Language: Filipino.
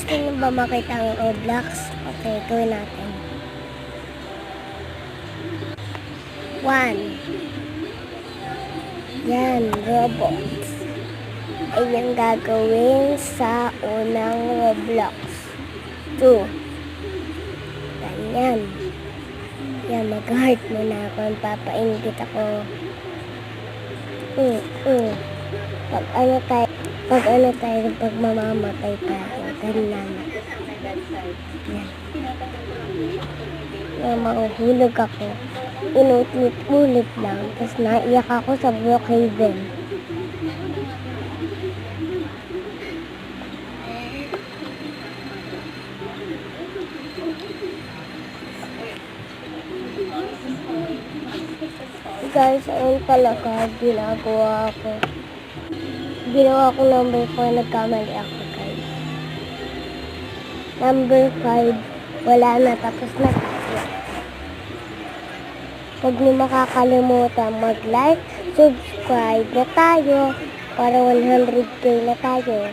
Gusto nyo ba makita ang Roblox? Okay, gawin natin. 1. Yan, Roblox. Ay yung gagawin sa unang Roblox. 2. Ganyan. Yan, mag-heart muna ako. Papainggit ako. Pag mamamatay tayo. Ganyan. Yan. Mahuhulog ako. Inulit-ulit lang. Tapos naiyak ako sa Brookhaven. Guys, ayun talaga, ginagawa ko. Ginawa ko number 4, nagkamali ako, guys. Number 5, wala na, tapos na tayo. Huwag niyo makakalimutan mag-like, subscribe na tayo para 100k na tayo.